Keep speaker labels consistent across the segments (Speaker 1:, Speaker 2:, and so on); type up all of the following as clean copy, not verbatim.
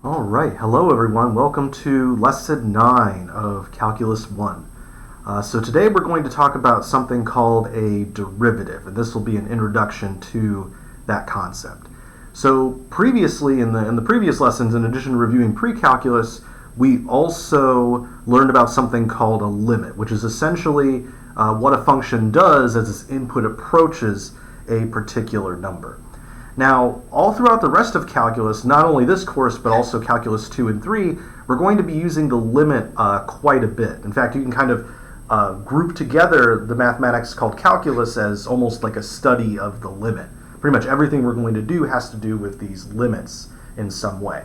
Speaker 1: All right, hello everyone. Welcome to Lesson 9 of Calculus 1. So today we're going to talk about something called a derivative, and this will be an introduction to that concept. So previously, in the previous lessons, in addition to reviewing pre-calculus, we also learned about something called a limit, which is essentially what a function does as its input approaches a particular number. Now, all throughout the rest of calculus, not only this course, but also calculus 2 and 3, we're going to be using the limit quite a bit. In fact, you can kind of group together the mathematics called calculus as almost like a study of the limit. Pretty much everything we're going to do has to do with these limits in some way.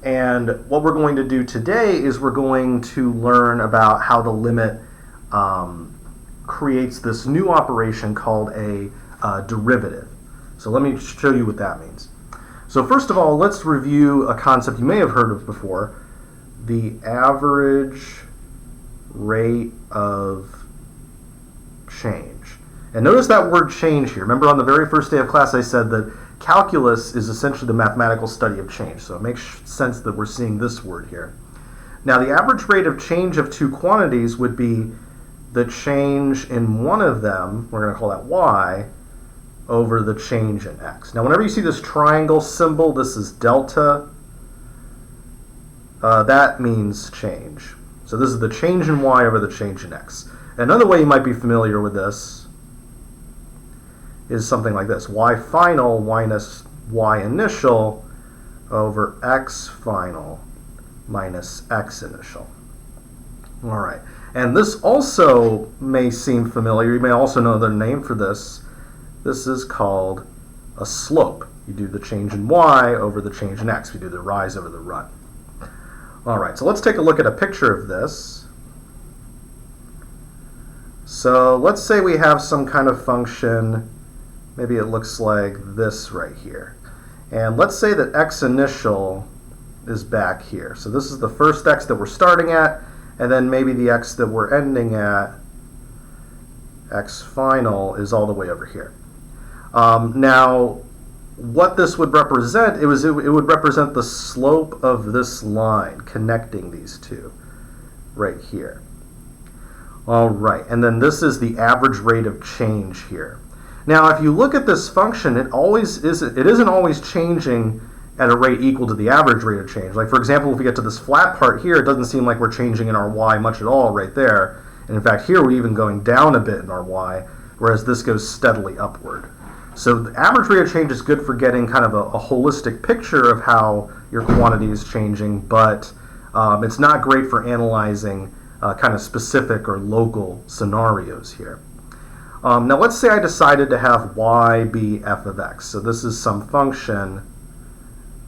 Speaker 1: And what we're going to do today is we're going to learn about how the limit creates this new operation called a derivative. So let me show you what that means. So first of all, let's review a concept you may have heard of before, the average rate of change. And notice that word change here. Remember on the very first day of class I said that calculus is essentially the mathematical study of change. So it makes sense that we're seeing this word here. Now the average rate of change of two quantities would be the change in one of them, we're going to call that y, over the change in x. Now whenever you see this triangle symbol, this is delta, that means change. So this is the change in y over the change in x. Another way you might be familiar with this is something like this: y final minus y initial over x final minus x initial. All right, and this also may seem familiar. You may also know the name for this. This is called a slope. You do the change in y over the change in x. We do the rise over the run. All right, so let's take a look at a picture of this. So let's say we have some kind of function. Maybe it looks like this right here. And let's say that x initial is back here. So this is the first x that we're starting at, and then maybe the x that we're ending at, x final, is all the way over here. Now, what this would represent, it would represent the slope of this line connecting these two right here. All right, and then this is the average rate of change here. Now, if you look at this function, it isn't always changing at a rate equal to the average rate of change. Like, for example, if we get to this flat part here, it doesn't seem like we're changing in our y much at all right there. And in fact, here we're even going down a bit in our y, whereas this goes steadily upward. So the average rate of change is good for getting kind of a holistic picture of how your quantity is changing, but it's not great for analyzing kind of specific or local scenarios here. Now let's say I decided to have y be f of x. So this is some function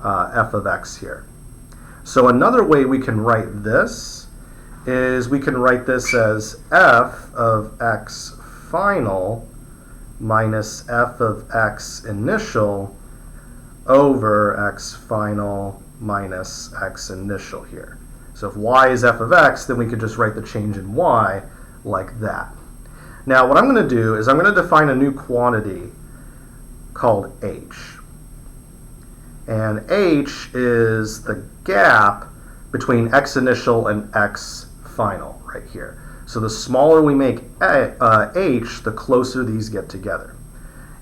Speaker 1: f of x here. So another way we can write this is we can write this as f of x final minus f of x initial over x final minus x initial here. So if y is f of x, then we could just write the change in y like that. Now what I'm going to do is I'm going to define a new quantity called h. And h is the gap between x initial and x final right here. So the smaller we make h, the closer these get together.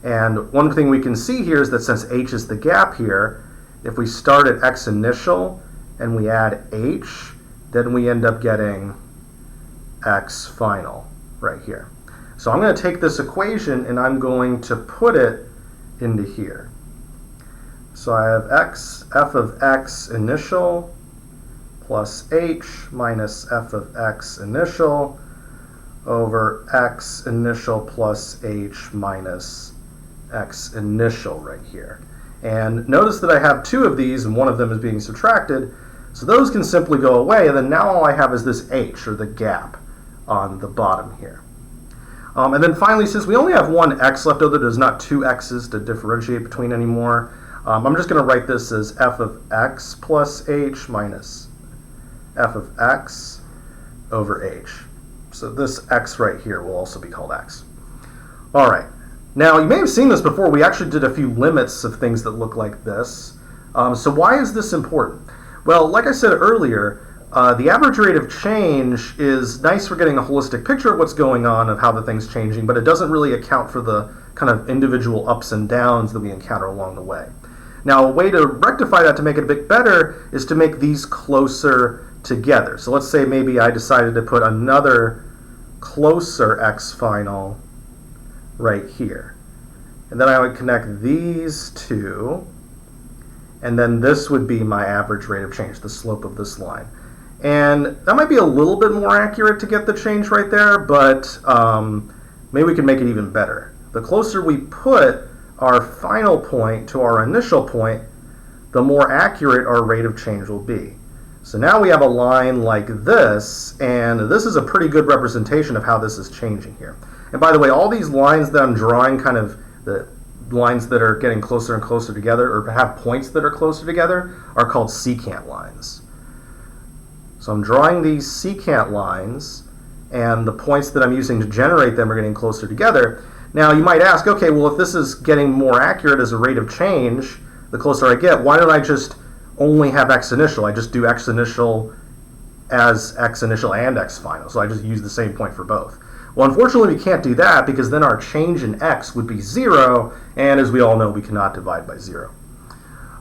Speaker 1: And one thing we can see here is that since h is the gap here, if we start at x initial and we add h, then we end up getting x final right here. So I'm going to take this equation and I'm going to put it into here. So I have f of x initial plus h minus f of x initial over x initial plus h minus x initial right here. And notice that I have two of these and one of them is being subtracted, so those can simply go away, and then now all I have is this h, or the gap, on the bottom here. And then finally, since we only have one x left over, there's not two x's to differentiate between anymore, I'm just going to write this as f of x plus h minus f of x over h. So this x right here will also be called x. All right. Now, you may have seen this before. We actually did a few limits of things that look like this. So why is this important? Well, like I said earlier, the average rate of change is nice for getting a holistic picture of what's going on, of how the thing's changing, but it doesn't really account for the kind of individual ups and downs that we encounter along the way. Now, a way to rectify that to make it a bit better is to make these closer together. So let's say maybe I decided to put another closer x final right here. And then I would connect these two, and then this would be my average rate of change, the slope of this line. And that might be a little bit more accurate to get the change right there, but maybe we can make it even better. The closer we put our final point to our initial point, the more accurate our rate of change will be. So now we have a line like this, and this is a pretty good representation of how this is changing here. And by the way, all these lines that I'm drawing, kind of the lines that are getting closer and closer together, or have points that are closer together, are called secant lines. So I'm drawing these secant lines, and the points that I'm using to generate them are getting closer together. Now you might ask, okay, well, if this is getting more accurate as a rate of change, the closer I get, why don't I just only have x initial? I just do x initial as x initial and x final. So I just use the same point for both. Well, unfortunately, we can't do that because then our change in x would be 0, and as we all know, we cannot divide by 0.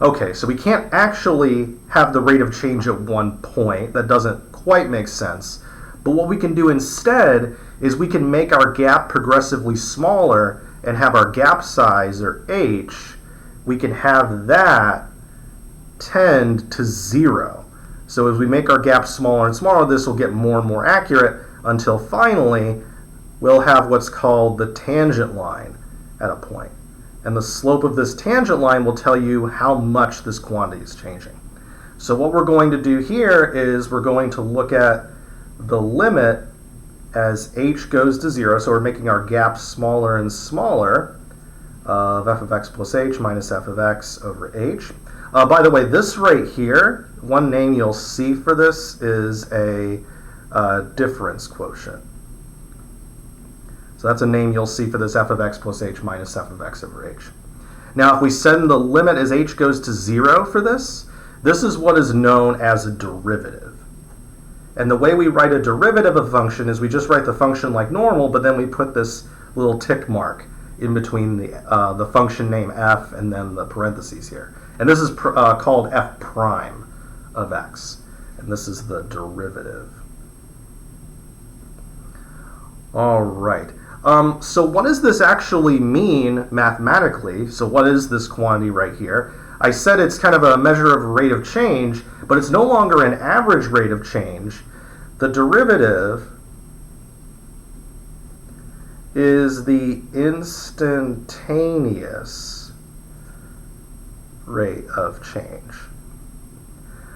Speaker 1: Okay, so we can't actually have the rate of change at one point. That doesn't quite make sense. But what we can do instead is we can make our gap progressively smaller and have our gap size, or h, we can have that tend to 0. So as we make our gap smaller and smaller, this will get more and more accurate until finally we'll have what's called the tangent line at a point. And the slope of this tangent line will tell you how much this quantity is changing. So what we're going to do here is we're going to look at the limit as h goes to 0. So we're making our gap smaller and smaller of f of x plus h minus f of x over h. By the way, this right here, one name you'll see for this is a difference quotient. So that's a name you'll see for this f of x plus h minus f of x over h. Now, if we send the limit as h goes to 0 for this, this is what is known as a derivative. And the way we write a derivative of a function is we just write the function like normal, but then we put this little tick mark in between the function name f and then the parentheses here. And this is called f prime of x. And this is the derivative. All right. So what does this actually mean mathematically? So what is this quantity right here? I said it's kind of a measure of rate of change, but it's no longer an average rate of change. The derivative is the instantaneous rate of change.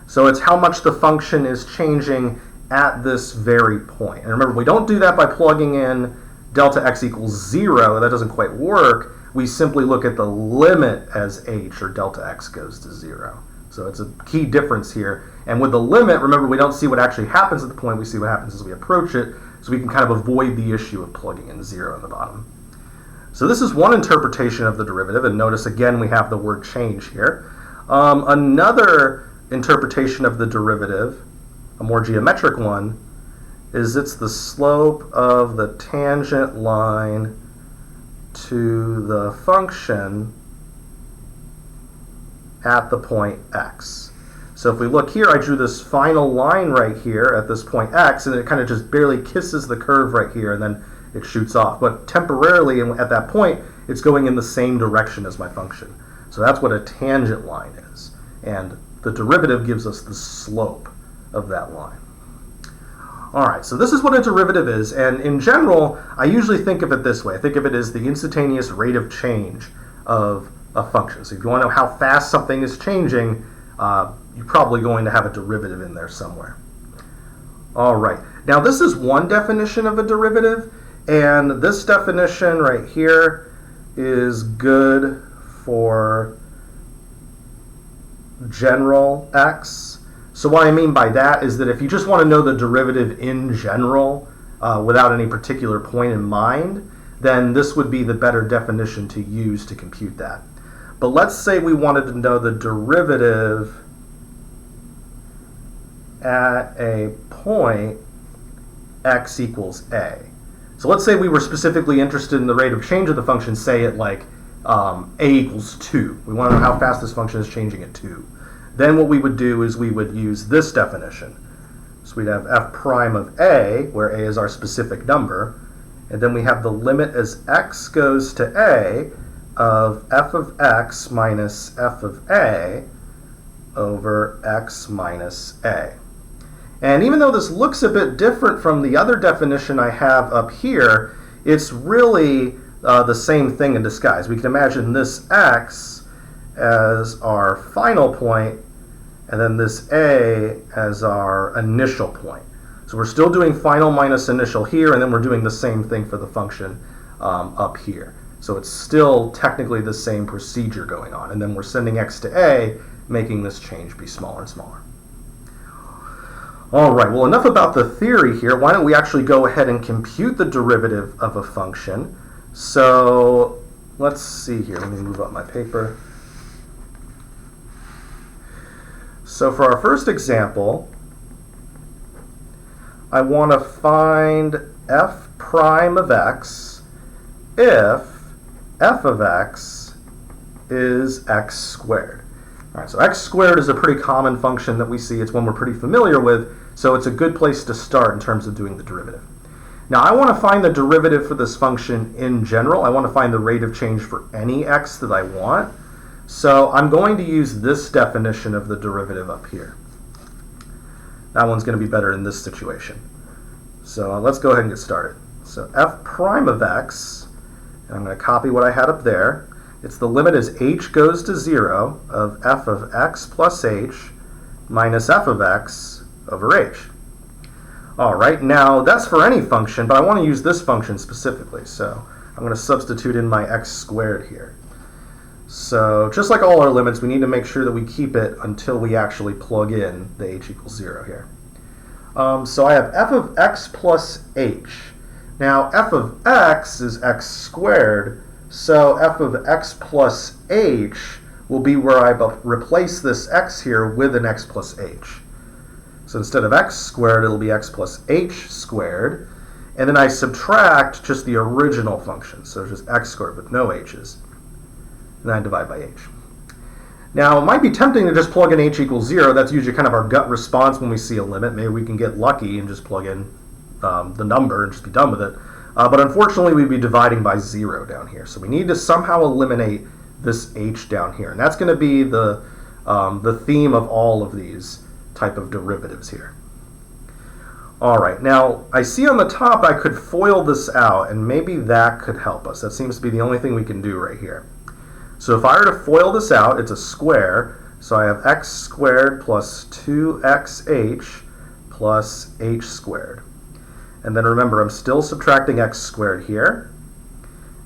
Speaker 1: So it's how much the function is changing at this very point. And remember, we don't do that by plugging in delta x equals 0. That doesn't quite work. We simply look at the limit as h, or delta x goes to 0. So it's a key difference here. And with the limit, remember, we don't see what actually happens at the point. We see what happens as we approach it. So we can kind of avoid the issue of plugging in 0 in the bottom. So this is one interpretation of the derivative. And notice, again, we have the word change here. Another interpretation of the derivative, a more geometric one, is it's the slope of the tangent line to the function at the point x. So if we look here, I drew this final line right here at this point x, and it kind of just barely kisses the curve right here, and then it shoots off. But temporarily, at that point, it's going in the same direction as my function. So that's what a tangent line is. And the derivative gives us the slope of that line. All right, so this is what a derivative is, and in general, I usually think of it this way. I think of it as the instantaneous rate of change of a function. So if you want to know how fast something is changing, you're probably going to have a derivative in there somewhere. All right, now this is one definition of a derivative, and this definition right here is good for general x. So what I mean by that is that if you just want to know the derivative in general without any particular point in mind, then this would be the better definition to use to compute that. But let's say we wanted to know the derivative at a point x equals a. So let's say we were specifically interested in the rate of change of the function, say at like a equals 2. We want to know how fast this function is changing at 2. Then what we would do is we would use this definition. So we'd have f prime of a, where a is our specific number, and then we have the limit as x goes to a of f of x minus f of a over x minus a. And even though this looks a bit different from the other definition I have up here, it's really the same thing in disguise. We can imagine this x as our final point, and then this a as our initial point. So we're still doing final minus initial here, and then we're doing the same thing for the function up here. So it's still technically the same procedure going on, and then we're sending x to a, making this change be smaller and smaller. All right, well, enough about the theory here. Why don't we actually go ahead and compute the derivative of a function? So let's see here. Let me move up my paper. So for our first example, I want to find f prime of x if f of x is x squared. All right, so x squared is a pretty common function that we see. It's one we're pretty familiar with, so it's a good place to start in terms of doing the derivative. Now I want to find the derivative for this function in general. I want to find the rate of change for any x that I want. So I'm going to use this definition of the derivative up here. That one's going to be better in this situation. So let's go ahead and get started. So f prime of x, and I'm going to copy what I had up there. It's the limit as h goes to 0 of f of x plus h minus f of x over h. All right, now that's for any function, but I want to use this function specifically. So I'm going to substitute in my x squared here. So just like all our limits, we need to make sure that we keep it until we actually plug in the h equals 0 here. So I have f of x plus h. Now f of x is x squared, so f of x plus h will be where I replace this x here with an x plus h. So instead of x squared, it'll be x plus h squared. And then I subtract just the original function, so just x squared with no h's. And then I divide by h. Now, it might be tempting to just plug in h equals 0. That's usually kind of our gut response when we see a limit. Maybe we can get lucky and just plug in the number and just be done with it. But unfortunately, we'd be dividing by 0 down here. So we need to somehow eliminate this h down here. And that's going to be the theme of all of these type of derivatives here. All right, now I see on the top I could FOIL this out, and maybe that could help us. That seems to be the only thing we can do right here. So if I were to FOIL this out, it's a square. So I have x squared plus 2xh plus h squared. And then remember, I'm still subtracting x squared here.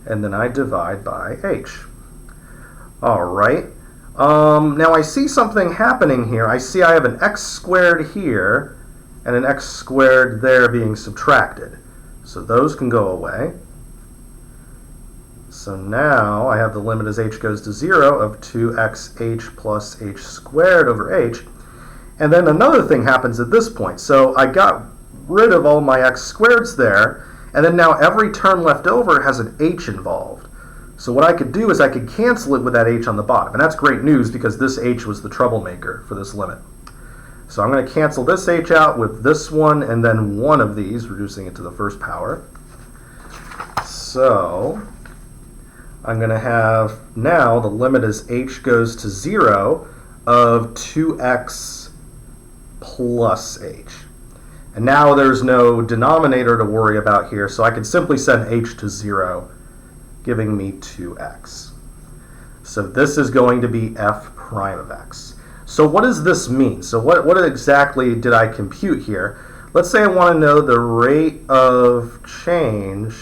Speaker 1: And then I divide by h. All right. Now I see something happening here. I see I have an x squared here and an x squared there being subtracted. So those can go away. So now I have the limit as h goes to 0 of 2xh plus h squared over h. And then another thing happens at this point. So I got rid of all my x squareds there, and then now every term left over has an h involved. So what I could do is I could cancel it with that h on the bottom. And that's great news because this h was the troublemaker for this limit. So I'm going to cancel this h out with this one and then one of these, reducing it to the first power. So I'm going to have now the limit as h goes to 0 of 2x plus h. And now there's no denominator to worry about here, so I can simply set h to 0, giving me 2x. So this is going to be f prime of x. So what does this mean? So what exactly did I compute here? Let's say I want to know the rate of change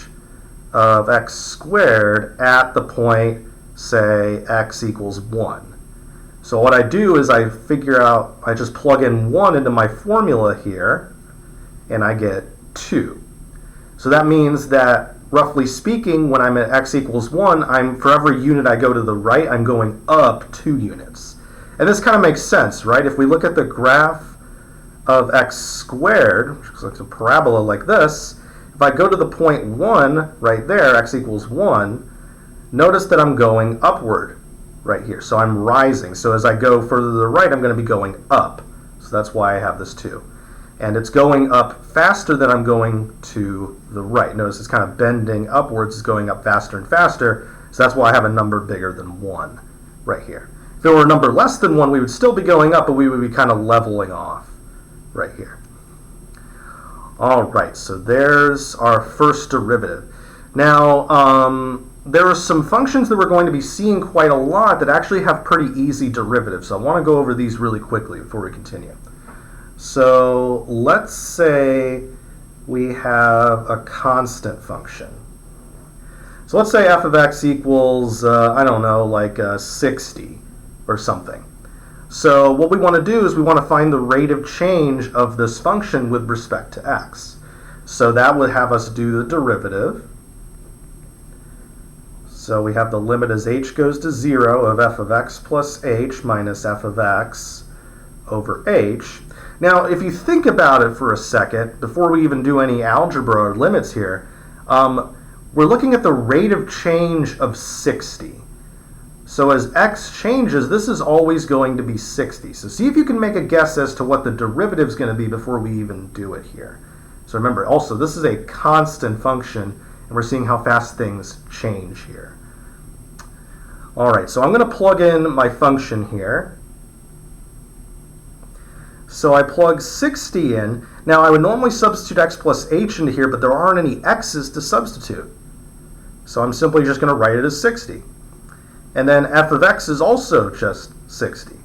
Speaker 1: of x squared at the point, say, x equals 1. So what I do is I just plug in 1 into my formula here, and I get 2. So that means that, roughly speaking, when I'm at x equals 1, for every unit I go to the right, I'm going up 2 units. And this kind of makes sense, right? If we look at the graph of x squared, which looks like a parabola like this, if I go to the point 1 right there, x equals 1, notice that I'm going upward right here. So I'm rising. So as I go further to the right, I'm going to be going up. So that's why I have this 2. And it's going up faster than I'm going to the right. Notice it's kind of bending upwards, it's going up faster and faster. So that's why I have a number bigger than 1 right here. If it were a number less than 1, we would still be going up, but we would be kind of leveling off right here. All right, so there's our first derivative. Now, there are some functions that we're going to be seeing quite a lot that actually have pretty easy derivatives. So I want to go over these really quickly before we continue. So let's say we have a constant function. So let's say f of x equals, I don't know, like 60 or something. So what we want to do is we want to find the rate of change of this function with respect to x. So that would have us do the derivative. So we have the limit as h goes to 0 of f of x plus h minus f of x over h. Now, if you think about it for a second, before we even do any algebra or limits here, we're looking at the rate of change of 60. So as x changes, this is always going to be 60. So see if you can make a guess as to what the derivative is going to be before we even do it here. So remember, also, this is a constant function, and we're seeing how fast things change here. All right, so I'm going to plug in my function here. So I plug 60 in. Now, I would normally substitute x plus h into here, but there aren't any x's to substitute. So I'm simply just going to write it as 60. And then f of x is also just 60.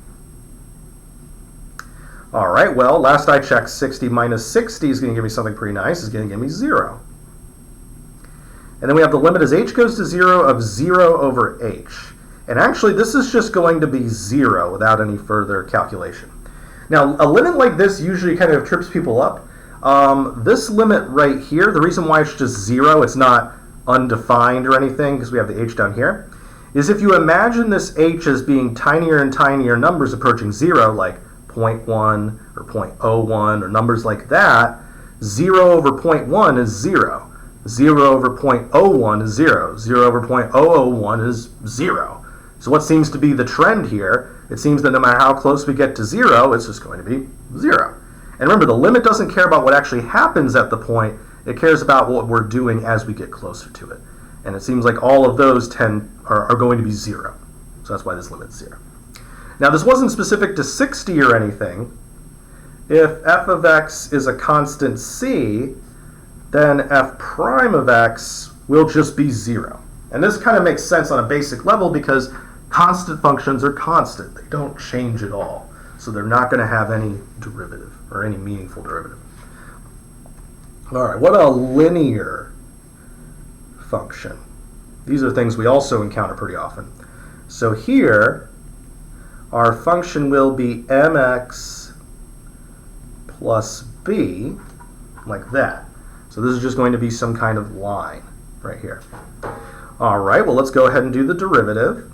Speaker 1: All right, well, last I checked, 60 minus 60 is going to give me something pretty nice. It's going to give me 0. And then we have the limit as h goes to 0 of 0 over h. And actually, this is just going to be 0 without any further calculation. Now, a limit like this usually kind of trips people up. This limit right here, the reason why it's just 0, it's not undefined or anything because we have the h down here, is if you imagine this h as being tinier and tinier numbers approaching 0, like 0.1 or 0.01 or numbers like that, 0 over 0.1 is 0. 0 over 0.01 is 0. 0 over 0.001 is 0. So what seems to be the trend here? It seems that no matter how close we get to 0, it's just going to be 0. And remember, the limit doesn't care about what actually happens at the point. It cares about what we're doing as we get closer to it. And it seems like all of those are going to be 0. So that's why this limit's 0. Now, this wasn't specific to 60 or anything. If f of x is a constant c, then f prime of x will just be 0. And this kind of makes sense on a basic level because constant functions are constant. They don't change at all. So they're not going to have any derivative or any meaningful derivative. All right, what a linear function. These are things we also encounter pretty often. So here, our function will be mx plus b, like that. So this is just going to be some kind of line right here. All right, well, let's go ahead and do the derivative.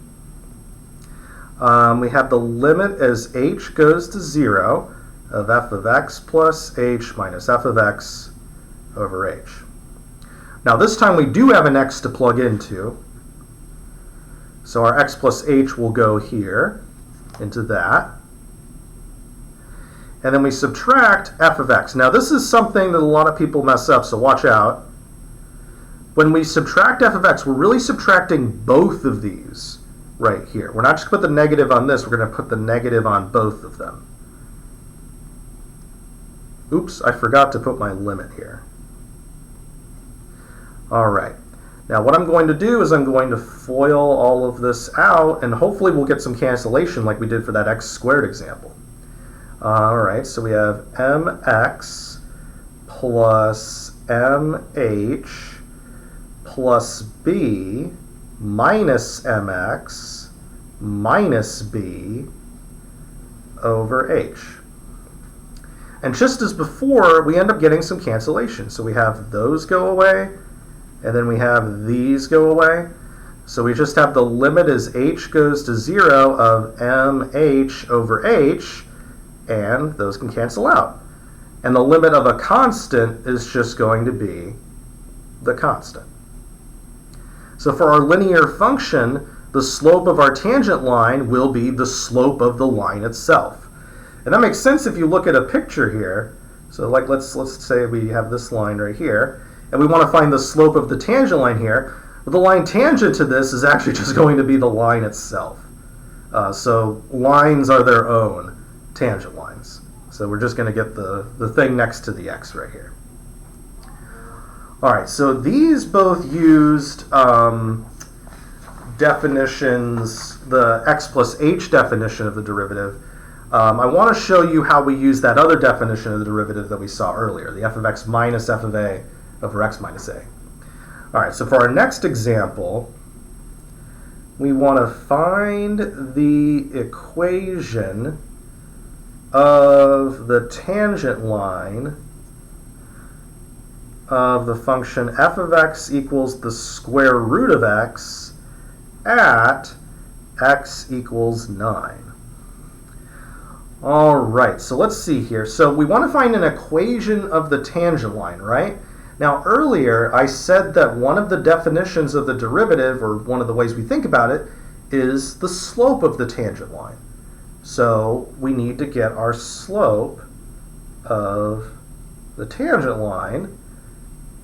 Speaker 1: We have the limit as h goes to 0 of f of x plus h minus f of x over h. Now this time we do have an x to plug into. So our x plus h will go here into that. And then we subtract f of x. Now this is something that a lot of people mess up, so watch out. When we subtract f of x, we're really subtracting both of these right here. We're not just going to put the negative on this, we're going to put the negative on both of them. Oops, I forgot to put my limit here. All right. Now what I'm going to do is I'm going to FOIL all of this out, and hopefully we'll get some cancellation like we did for that x squared example. All right, so we have mx plus mh plus b minus mx minus b over h. And just as before, we end up getting some cancellation. So we have those go away, and then we have these go away. So we just have the limit as h goes to 0 of mh over h, and those can cancel out. And the limit of a constant is just going to be the constant. So for our linear function, the slope of our tangent line will be the slope of the line itself. And that makes sense if you look at a picture here. So like let's say we have this line right here, and we want to find the slope of the tangent line here. Well, the line tangent to this is actually just going to be the line itself. So lines are their own tangent lines. So we're just going to get the thing next to the x right here. All right, so these both used definitions, the x plus h definition of the derivative. I want to show you how we use that other definition of the derivative that we saw earlier, the f of x minus f of a over x minus a. All right, so for our next example, we want to find the equation of the tangent line of the function f of x equals the square root of x at x equals 9. All right, so let's see here. So we want to find an equation of the tangent line, right? Now earlier I said that one of the definitions of the derivative, or one of the ways we think about it, is the slope of the tangent line. So we need to get our slope of the tangent line,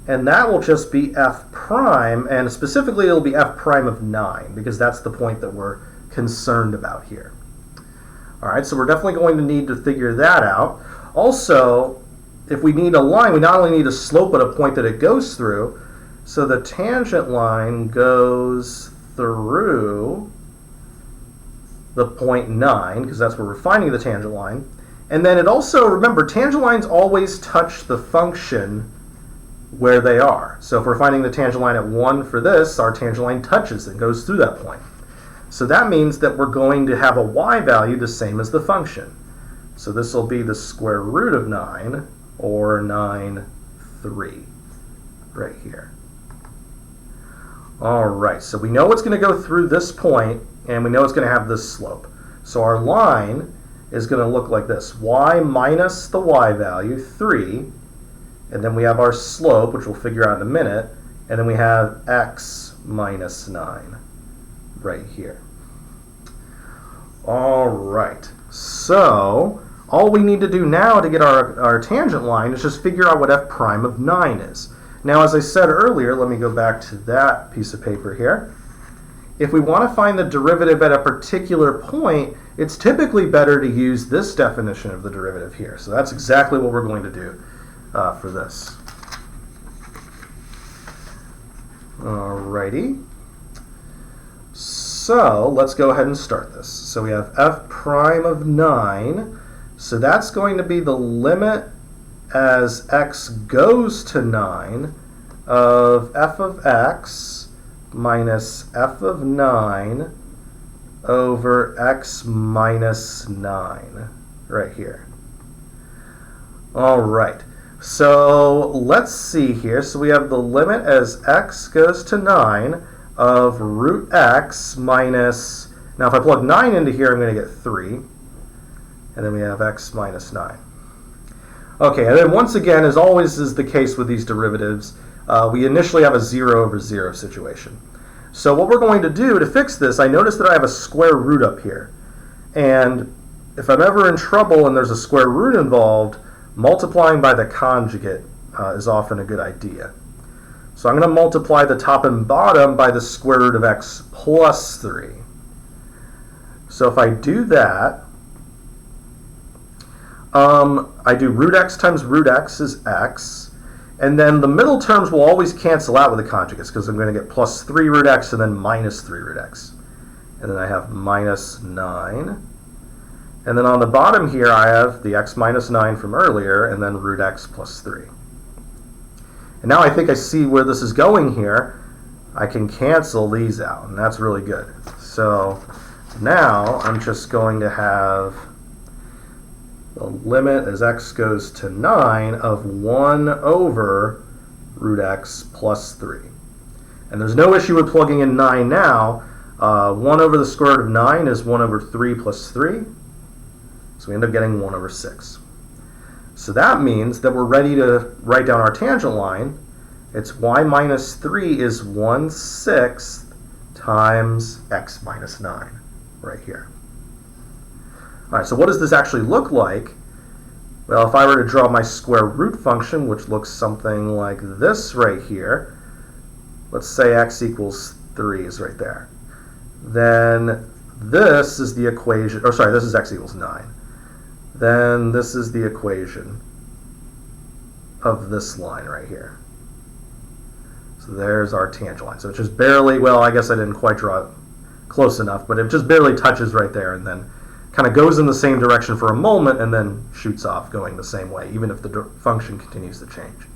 Speaker 1: and that will just be f prime, and specifically it'll be f prime of 9, because that's the point that we're concerned about here. All right, so we're definitely going to need to figure that out. Also, if we need a line, we not only need a slope at a point that it goes through, so the tangent line goes through the point 9, because that's where we're finding the tangent line. And then it also, remember, tangent lines always touch the function where they are. So if we're finding the tangent line at 1 for this, our tangent line touches and goes through that point. So that means that we're going to have a y value the same as the function. So this will be the square root of 9, or 9, 3, right here. All right, so we know it's going to go through this point, and we know it's going to have this slope. So our line is going to look like this: y minus the y value, 3, and then we have our slope, which we'll figure out in a minute, and then we have x minus 9 right here. All right, so all we need to do now to get our tangent line is just figure out what f prime of 9 is. Now, as I said earlier, let me go back to that piece of paper here. If we want to find the derivative at a particular point, it's typically better to use this definition of the derivative here. So that's exactly what we're going to do for this. Alrighty. So let's go ahead and start this. So we have f prime of 9. So that's going to be the limit as x goes to 9 of f of x minus f of 9 over x minus 9 right here. All right, so let's see here. So we have the limit as x goes to 9 of root x minus, now if I plug 9 into here, I'm going to get 3. And then we have x minus 9. Okay, and then once again, as always is the case with these derivatives, we initially have a 0 over 0 situation. So what we're going to do to fix this, I notice that I have a square root up here. And if I'm ever in trouble and there's a square root involved, multiplying by the conjugate is often a good idea. So I'm going to multiply the top and bottom by the square root of x plus 3. So if I do that, I do root x times root x is x, and then the middle terms will always cancel out with the conjugates, because I'm going to get plus 3 root x and then minus 3 root x. And then I have minus 9. And then on the bottom here I have the x minus 9 from earlier, and then root x plus 3. And now I think I see where this is going here. I can cancel these out, and that's really good. So now I'm just going to have the limit as x goes to 9 of 1 over root x plus 3. And there's no issue with plugging in 9 now. 1 over the square root of 9 is 1 over 3 plus 3. So we end up getting 1 over 6. So that means that we're ready to write down our tangent line. It's y minus 3 is 1/6 times x minus 9, right here. All right, so what does this actually look like? Well, if I were to draw my square root function, which looks something like this right here, let's say x equals 3 is right there. Then this is the equation, or sorry, this is x equals 9. Then this is the equation of this line right here. So there's our tangent line. So it just barely, well, I guess I didn't quite draw it close enough, but it just barely touches right there and then kind of goes in the same direction for a moment and then shoots off going the same way, even if the function continues to change.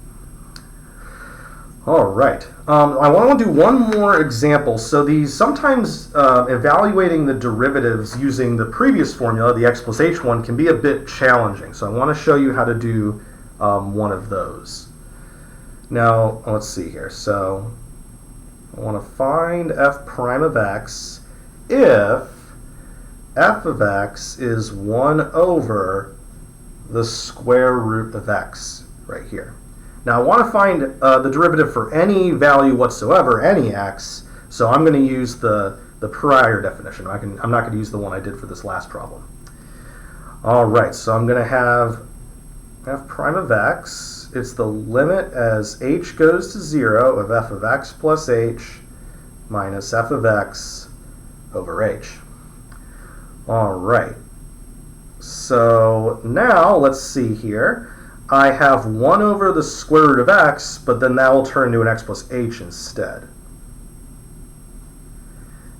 Speaker 1: All right, I want to do one more example. So these sometimes evaluating the derivatives using the previous formula, the x plus h one, can be a bit challenging. So I want to show you how to do one of those. Now, let's see here. So I want to find f prime of x if f of x is 1 over the square root of x right here. Now I want to find the derivative for any value whatsoever, any x, so I'm going to use the prior definition. I'm not going to use the one I did for this last problem. All right, so I'm going to have f prime of x. It's the limit as h goes to 0 of f of x plus h minus f of x over h. All right, so now let's see here. I have 1 over the square root of x, but then that will turn into an x plus h instead.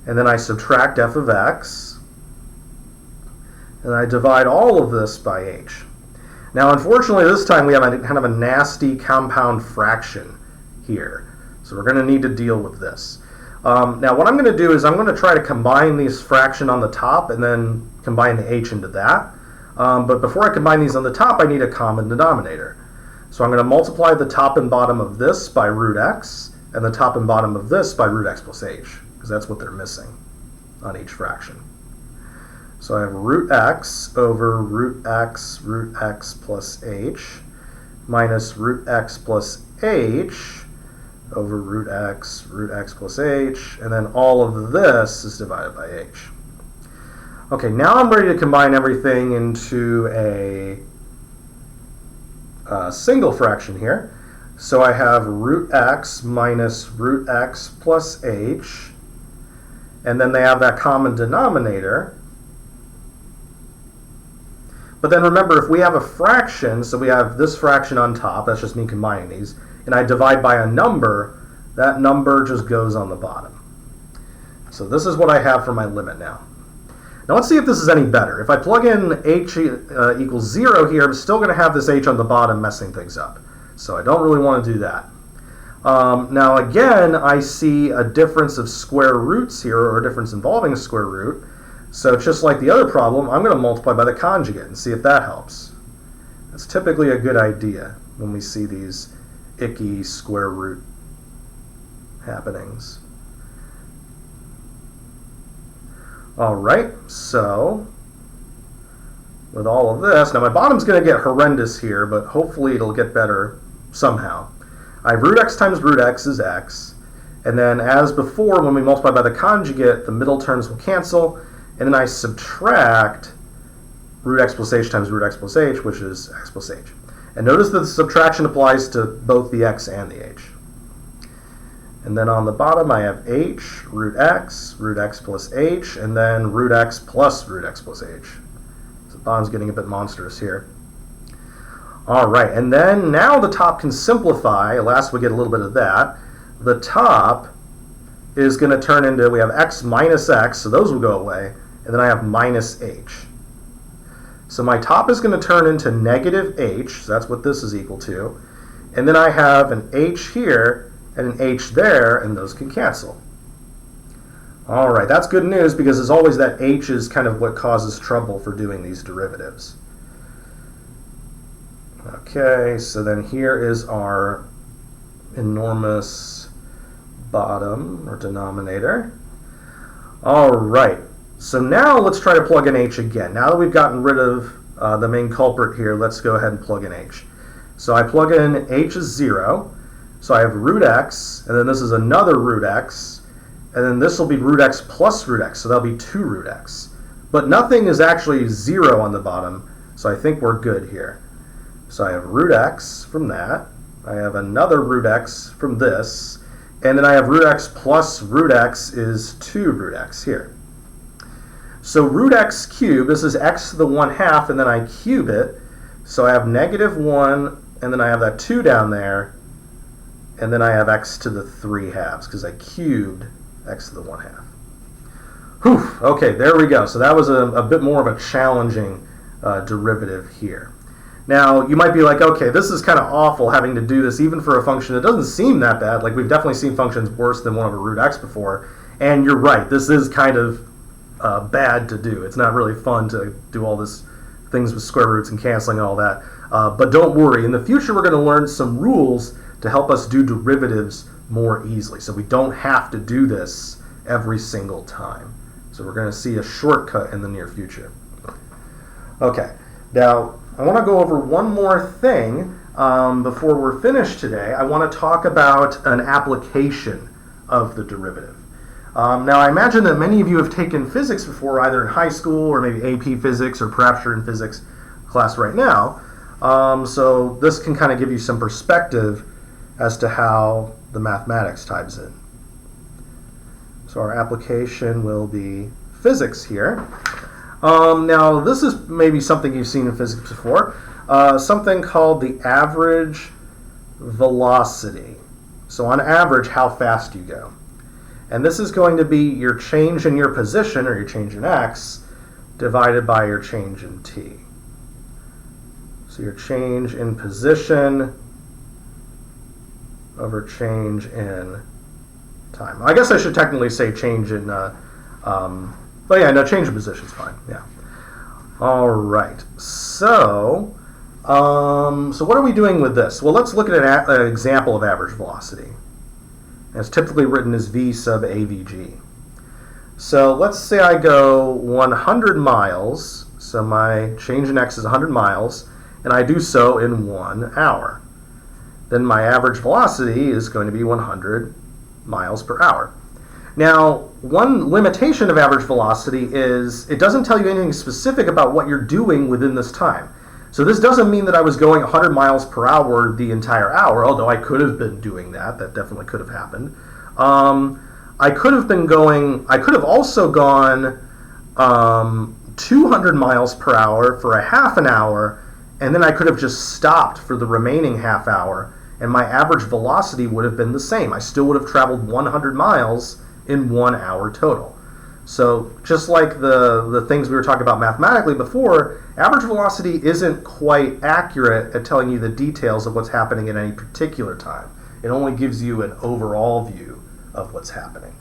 Speaker 1: And then I subtract f of x, and I divide all of this by h. Now, unfortunately, this time we have a kind of a nasty compound fraction here. So we're going to need to deal with this. Now, what I'm going to do is I'm going to try to combine these fraction on the top and then combine the h into that. But before I combine these on the top, I need a common denominator. So I'm going to multiply the top and bottom of this by root x, and the top and bottom of this by root x plus h, because that's what they're missing on each fraction. So I have root x over root x plus h, minus root x plus h over root x plus h, and then all of this is divided by h. Okay, now I'm ready to combine everything into a single fraction here. So I have root x minus root x plus h, and then they have that common denominator. But then remember, if we have a fraction, so we have this fraction on top, that's just me combining these, and I divide by a number, that number just goes on the bottom. So this is what I have for my limit now. Now let's see if this is any better. If I plug in h equals 0 here, I'm still going to have this h on the bottom messing things up. So I don't really want to do that. Now again, I see a difference of square roots here, or a difference involving a square root. So just like the other problem, I'm going to multiply by the conjugate and see if that helps. That's typically a good idea when we see these icky square root happenings. All right, so with all of this, now my bottom's going to get horrendous here, but hopefully it'll get better somehow. I have root x times root x is x, and then as before, when we multiply by the conjugate, the middle terms will cancel, and then I subtract root x plus h times root x plus h, which is x plus h. And notice that the subtraction applies to both the x and the h. And then on the bottom I have h, root x plus h, and then root x plus root x plus h. So the bottom's getting a bit monstrous here. All right, and then now the top can simplify. Last we get a little bit of that. The top is going to turn into, we have x minus x, so those will go away, and then I have minus h. So my top is going to turn into negative h, so that's what this is equal to, and then I have an h here and an h there, and those can cancel. All right, that's good news, because as always that h is kind of what causes trouble for doing these derivatives. Okay, so then here is our enormous bottom, or denominator. All right, so now let's try to plug in h again. Now that we've gotten rid of the main culprit here, let's go ahead and plug in h. So I plug in h is 0, so I have root x, and then this is another root x, and then this will be root x plus root x, so that'll be 2 root x. But nothing is actually 0 on the bottom, so I think we're good here. So I have root x from that, I have another root x from this, and then I have root x plus root x is 2 root x here. So root x cubed, this is x to the 1/2, and then I cube it, so I have -1, and then I have that 2 down there, and then I have x to the 3/2 because I cubed x to the 1/2. Whew, okay, there we go. So that was a bit more of a challenging derivative here. Now, you might be like, okay, this is kind of awful having to do this even for a function that doesn't seem that bad. Like, we've definitely seen functions worse than 1/root x before, and you're right, this is kind of bad to do. It's not really fun to do all this things with square roots and canceling and all that. But don't worry, in the future we're going to learn some rules to help us do derivatives more easily, so we don't have to do this every single time. So we're going to see a shortcut in the near future. Okay, now I want to go over one more thing before we're finished today. I want to talk about an application of the derivative. Now I imagine that many of you have taken physics before, either in high school or maybe AP physics, or perhaps you're in physics class right now. So this can kind of give you some perspective as to how the mathematics ties in. So our application will be physics here. Now this is maybe something you've seen in physics before, something called the average velocity. So on average, how fast you go. And this is going to be your change in your position, or your change in x, divided by your change in t. So your change in position over change in time. I guess I should technically say change in, but yeah, no, change in position is fine, yeah. All right, so what are we doing with this? Well, let's look at an example of average velocity. It's typically written as v sub avg. So let's say I go 100 miles, so my change in x is 100 miles, and I do so in 1 hour. Then my average velocity is going to be 100 miles per hour. Now, one limitation of average velocity is it doesn't tell you anything specific about what you're doing within this time. So this doesn't mean that I was going 100 miles per hour the entire hour, although I could have been doing that. That definitely could have happened. I could have also gone 200 miles per hour for a half an hour, and then I could have just stopped for the remaining half hour, and my average velocity would have been the same. I still would have traveled 100 miles in 1 hour total. So just like the things we were talking about mathematically before, average velocity isn't quite accurate at telling you the details of what's happening at any particular time. It only gives you an overall view of what's happening.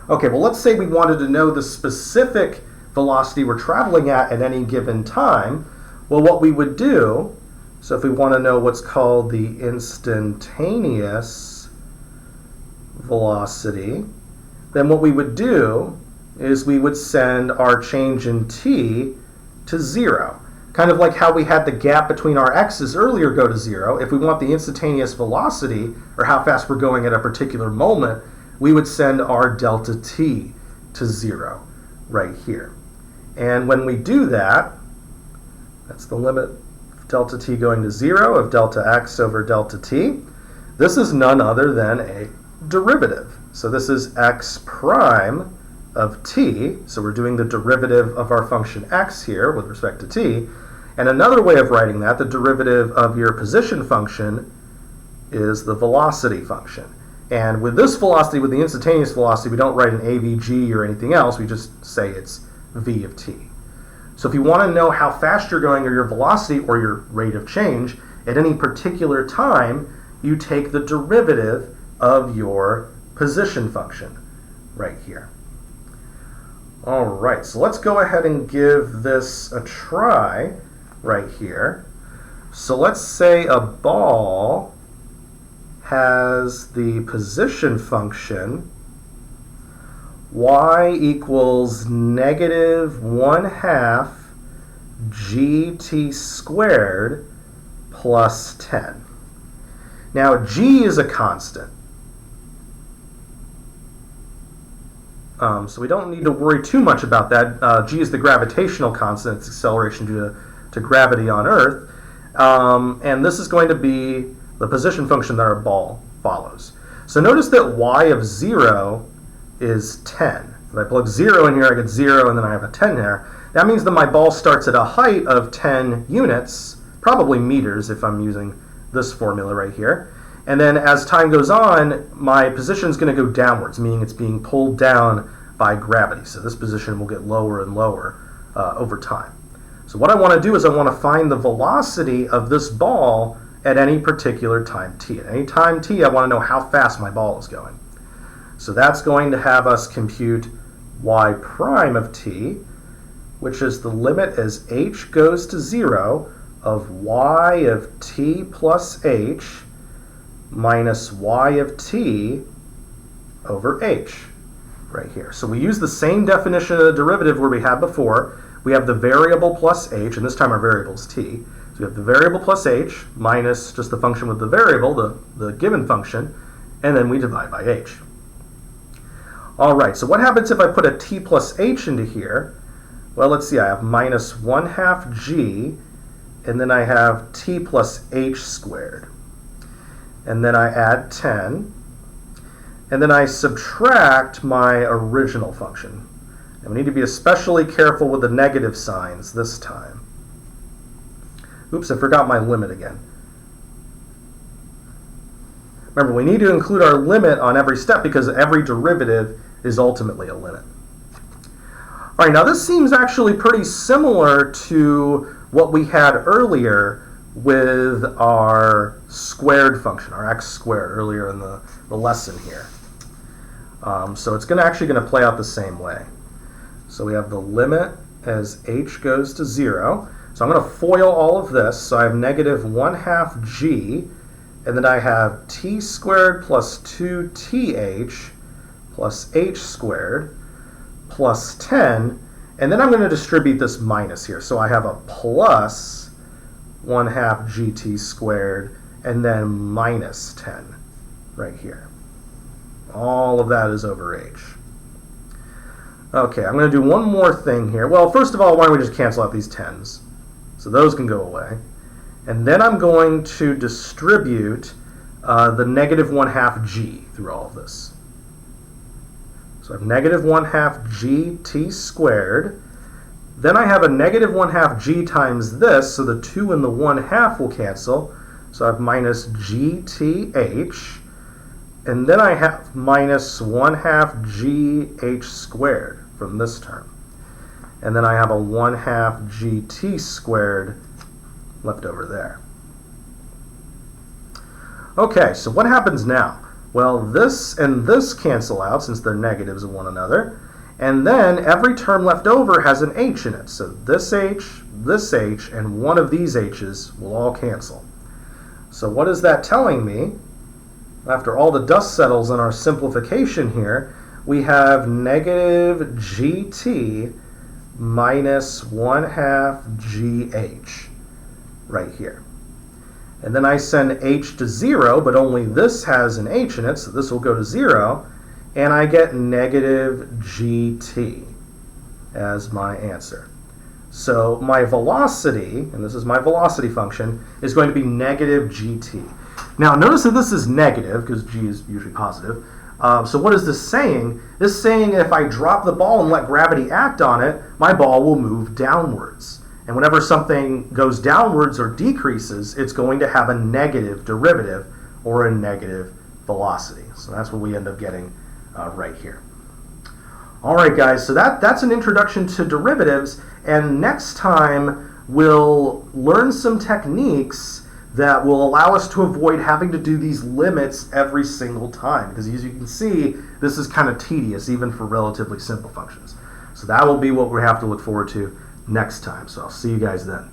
Speaker 1: Okay, well, let's say we wanted to know the specific velocity we're traveling at any given time. Well, what we would do, so if we want to know what's called the instantaneous velocity, then what we would do is we would send our change in t to 0. Kind of like how we had the gap between our x's earlier go to 0. If we want the instantaneous velocity, or how fast we're going at a particular moment, we would send our delta t to 0 right here. And when we do that, that's the limit of delta t going to 0 of delta x over delta t. This is none other than a derivative. So this is x prime of t, so we're doing the derivative of our function x here with respect to t. And another way of writing that, the derivative of your position function, is the velocity function. And with this velocity, with the instantaneous velocity, we don't write an avg or anything else, we just say it's v of t. So if you want to know how fast you're going, or your velocity or your rate of change at any particular time, you take the derivative of your position function right here. All right, so let's go ahead and give this a try right here. So let's say a ball has the position function y equals -1/2 gt squared plus 10. Now, g is a constant. So we don't need to worry too much about that. G is the gravitational constant. It's acceleration due to gravity on Earth. And this is going to be the position function that our ball follows. So notice that y of 0 is 10. If I plug 0 in here, I get 0, and then I have a 10 there. That means that my ball starts at a height of 10 units, probably meters if I'm using this formula right here. And then as time goes on, my position is going to go downwards, meaning it's being pulled down by gravity. So this position will get lower and lower over time. So what I want to do is I want to find the velocity of this ball at any particular time t. At any time t, I want to know how fast my ball is going. So that's going to have us compute y prime of t, which is the limit as h goes to 0 of y of t plus h minus y of t over h, right here. So we use the same definition of the derivative where we had before. We have the variable plus h, and this time our variable is t. So we have the variable plus h minus just the function with the variable, the given function, and then we divide by h. All right, so what happens if I put a t plus h into here? Well, let's see, I have minus 1/2 g, and then I have t plus h squared. And then I add 10, and then I subtract my original function. And we need to be especially careful with the negative signs this time. Oops, I forgot my limit again. Remember, we need to include our limit on every step because every derivative is ultimately a limit. All right, now this seems actually pretty similar to what we had earlier with our squared function, our x squared, earlier in the lesson here. So it's actually going to play out the same way. So we have the limit as h goes to 0. So I'm going to FOIL all of this. So I have negative 1/2 g, and then I have t squared plus 2th plus h squared plus 10. And then I'm going to distribute this minus here. So I have a plus 1/2 gt squared and then minus 10 right here. All of that is over h. Okay, I'm going to do one more thing here. Well, first of all, why don't we just cancel out these 10s? So those can go away. And then I'm going to distribute the negative 1/2 g through all of this. So I have negative 1/2 gt squared. Then I have a negative 1/2 g times this, so the 2 and the 1/2 will cancel. So I have minus gth. And then I have minus 1/2 gh squared from this term. And then I have a 1/2 gt squared left over there. Okay, so what happens now? Well, this and this cancel out since they're negatives of one another. And then every term left over has an h in it. So this h, and one of these h's will all cancel. So what is that telling me? After all the dust settles in our simplification here, we have negative gt minus 1/2 gh right here. And then I send h to 0, but only this has an h in it, so this will go to 0, and I get negative gt as my answer. So my velocity, and this is my velocity function, is going to be negative gt. Now notice that this is negative, because g is usually positive. So what is this saying? This is saying if I drop the ball and let gravity act on it, my ball will move downwards. And whenever something goes downwards or decreases, it's going to have a negative derivative or a negative velocity. So that's what we end up getting right here. All right, guys, so that's an introduction to derivatives. And next time, we'll learn some techniques that will allow us to avoid having to do these limits every single time. Because as you can see, this is kind of tedious, even for relatively simple functions. So that will be what we have to look forward to next time. So I'll see you guys then.